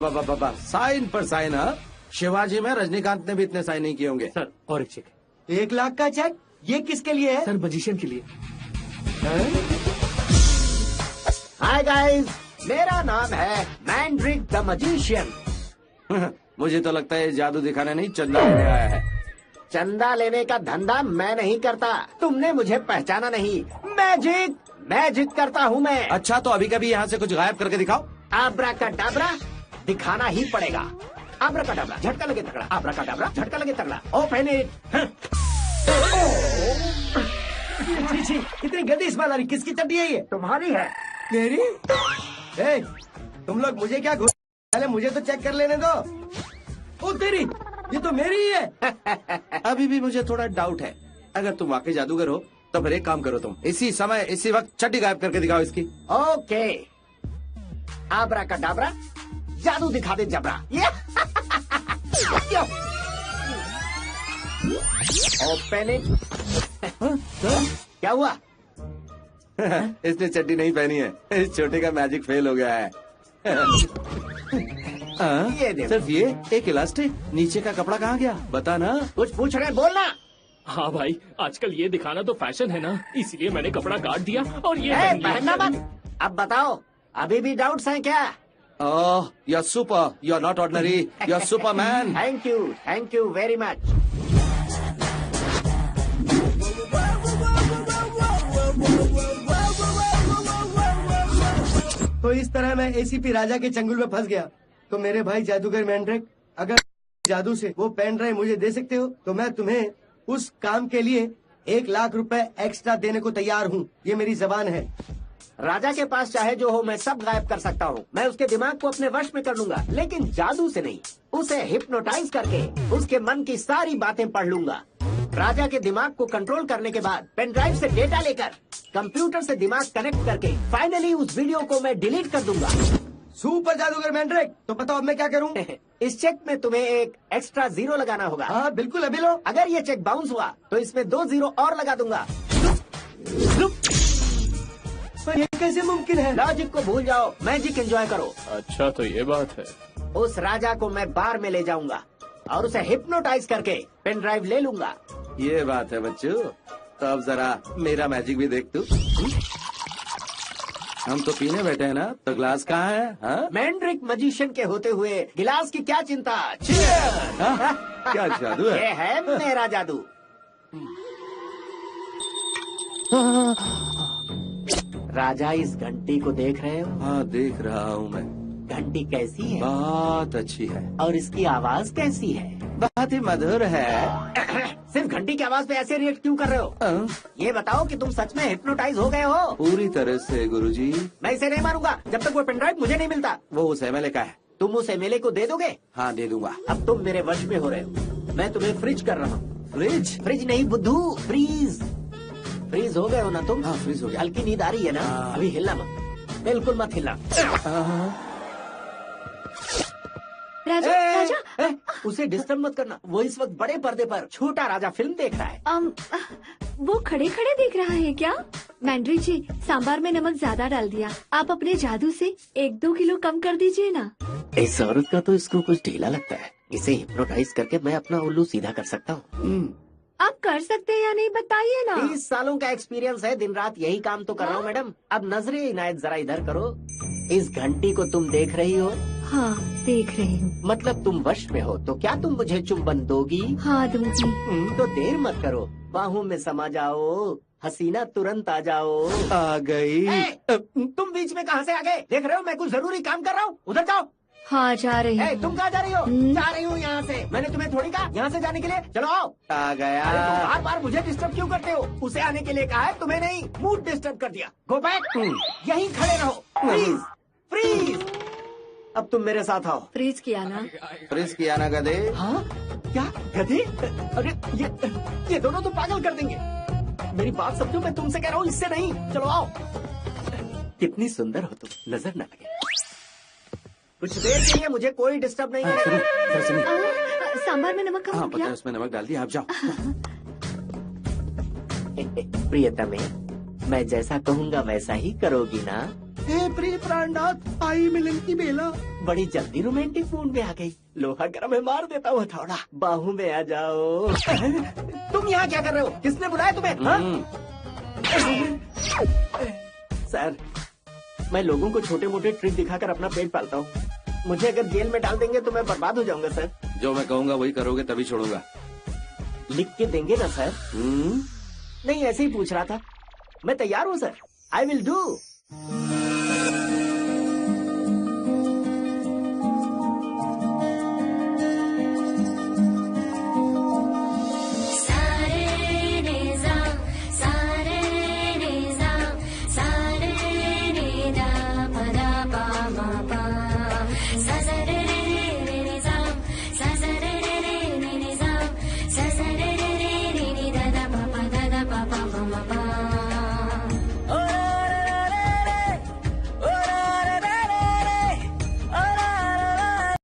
Sign पर sign. हाँ, शिवाजी में रजनीकांत ने भी इतने साइन नहीं किए होंगे। सर और एक चेक। 1 लाख का चेक? ये किसके लिए है? सर मजिशियन के लिए। हाय गाइस, मेरा नाम है मैंड्रिक द मजिशियन। मुझे तो लगता है जादू दिखाने नहीं, चंदा लेने आया है। चंदा लेने का धंधा मैं नहीं करता, तुमने मुझे पहचाना नहीं। मैजिक करता हूँ मैं। अच्छा, तो अभी कभी यहाँ से कुछ गायब करके दिखाओ। आब्राकाडाब्रा दिखाना ही पड़ेगा। आब्राकाडाब्रा झटका लगे तगड़ा, आब्राकाडाब्रा झटका लगे तगड़ा। Open it. छी, कितनी गंदी स्मेल आ रही। किसकी चड्डी है ये? तुम्हारी है। मेरी? ए, तुम लोग मुझे क्या घूर, पहले मुझे तो चेक कर लेने दो। ओ तेरी, ये तो मेरी ही है। अभी भी मुझे थोड़ा डाउट है। अगर तुम वाकई जादूगर हो तो फिर एक काम करो, तुम इसी समय इसी वक्त चड्डी गायब करके दिखाओ इसकी। ओके, आब्राकाडाब्रा जादू दिखा दे जबरा। Open it. क्या हुआ? इसने चड्डी नहीं पहनी है, इस छोटे का मैजिक फेल हो गया है। ये देखो। सिर्फ ये एक इलास्टिक, नीचे का कपड़ा कहाँ गया बता ना। कुछ पूछ रहे, बोलना। हाँ भाई, आजकल ये दिखाना तो फैशन है ना, इसीलिए मैंने कपड़ा काट दिया और ये पहनना मत। अब बताओ, अभी भी डाउट्स हैं क्या? Oh, you are super, you are not ordinary, you are Superman. Thank you very much. तो इस तरह मैं एसीपी राजा के चंगुल में फंस गया। तो मेरे भाई जादूगर मैंड्रिक, अगर जादू से वो पेन ड्राइव मुझे दे सकते हो तो मैं तुम्हें उस काम के लिए 1 लाख रुपए एक्स्ट्रा देने को तैयार हूँ। ये मेरी जबान है। राजा के पास चाहे जो हो, मैं सब गायब कर सकता हूँ। मैं उसके दिमाग को अपने वश में कर लूंगा, लेकिन जादू से नहीं। उसे हिप्नोटाइज करके उसके मन की सारी बातें पढ़ लूंगा। राजा के दिमाग को कंट्रोल करने के बाद पेन ड्राइव से डेटा लेकर कंप्यूटर से दिमाग कनेक्ट करके फाइनली उस वीडियो को मैं डिलीट कर दूंगा। सुपर जादूगर मैंड्रिक, तो बताओ अब मैं क्या करूँ? इस चेक में तुम्हें एक एक्स्ट्रा 0 लगाना होगा। हाँ बिल्कुल, अभी लो। अगर ये चेक बाउंस हुआ तो इसमें 2 0 और लगा दूंगा। पर ये कैसे मुमकिन है? लॉजिक को भूल जाओ, मैजिक एंजॉय करो। अच्छा तो ये बात है। उस राजा को मैं बार में ले जाऊंगा और उसे हिप्नोटाइज करके पेन ड्राइव ले लूंगा। ये बात है बच्चों, तो अब जरा मेरा मैजिक भी देख तू। हम तो पीने बैठे हैं ना, तो ग्लास कहाँ है? हाँ? मैंड्रिक मजिशियन के होते हुए गिलास की क्या चिंता। हाँ? क्या जादू है? ये है मेरा जादू। राजा, इस घंटी को देख रहे हो? हाँ देख रहा हूँ मैं। घंटी कैसी है? बहुत अच्छी है। और इसकी आवाज कैसी है? बहुत ही मधुर है। सिर्फ घंटी की आवाज पे ऐसे रिएक्ट क्यों कर रहे हो? ये बताओ कि तुम सच में हिप्नोटाइज हो गए हो? पूरी तरह से गुरुजी। मैं इसे नहीं मारूंगा जब तक वो पेन ड्राइव मुझे नहीं मिलता। वो उस एमएलए का है। तुम उस एमएलए को दे दोगे? हाँ दे दूंगा। अब तुम मेरे वश में हो रहे हो। मैं तुम्हें फ्रिज कर रहा हूँ। फ्रिज नहीं बुद्धू, फ्रीज हो गए हो ना तुम? हाँ फ्रीज हो गया। हल्की नींद आ रही है ना? अभी हिलना मत, बिल्कुल मत हिलना। राजा, उसे डिस्टर्ब मत करना, वो इस वक्त बड़े पर्दे पर छोटा राजा फिल्म देख रहा है। वो खड़े खड़े देख रहा है क्या? मैंड्रिक जी, सांबार में नमक ज्यादा डाल दिया। आप अपने जादू से 1-2 किलो कम कर दीजिए ना। इस औरत का तो इसको कुछ ढीला लगता है। इसे हिप्नोटाइज करके मैं अपना उल्लू सीधा कर सकता हूँ। आप कर सकते हैं या नहीं बताइए ना। 30 सालों का एक्सपीरियंस है, दिन रात यही काम तो कर रहा हूँ मैडम। अब नजरे इनायत जरा इधर करो। इस घंटी को तुम देख रही हो? हाँ देख रही हूँ। मतलब तुम वश में हो, तो क्या तुम मुझे चुंबन दोगी? हाँ दूंगी। तो देर मत करो, बाहों में समा जाओ, हसीना तुरंत आ जाओ। आ गई। तुम बीच में कहाँ से आ गए? देख रहे हो मैं कुछ जरूरी काम कर रहा हूँ, उधर जाओ। हाँ जा रही हूँ। तुम कहाँ जा रही हो? जा रही हूँ यहाँ से। मैंने तुम्हें थोड़ी कहा यहाँ से जाने के लिए। चलो आओ। आ गया। अरे तुम बार बार मुझे डिस्टर्ब क्यों करते हो? उसे आने के लिए कहा है, तुम्हें नहीं। मूड डिस्टर्ब कर दिया। Go back. यहीं खड़े रहो। फ्रीज। अब तुम मेरे साथ आओ। फ्रीज किया ना? फ्रीज किया ना गधे? हाँ क्या गधे? अरे ये दोनों तो पागल कर देंगे। मेरी बात समझो, मैं तुमसे कह रहा हूँ, इससे नहीं। चलो आओ। कितनी सुंदर हो तुम, नजर न लगे। कुछ देर के लिए मुझे कोई डिस्टर्ब नहीं करेगा। सांबार में नमक कम हाँ हो पता गया। है, उसमें नमक डाल दिया। आप जाओ। प्रियतमे, मैं जैसा कहूँगा वैसा ही करोगी ना? हे प्रिय प्राणनाथ, आई मिलन की बेला। बड़ी जल्दी रोमांटिक मूड में आ गई। लोहा गर्म है, मार देता हूँ थोड़ा। बाहू में आ जाओ। तुम यहाँ क्या कर रहे हो? किसने बुलाया तुम्हें? हाँ? सर, मैं लोगों को छोटे मोटे ट्रिक दिखाकर अपना पेट पालता हूँ। मुझे अगर जेल में डाल देंगे तो मैं बर्बाद हो जाऊंगा सर। जो मैं कहूँगा वही करोगे तभी छोड़ूंगा। लिख के देंगे ना सर? नहीं, ऐसे ही पूछ रहा था। मैं तैयार हूँ सर। I will do.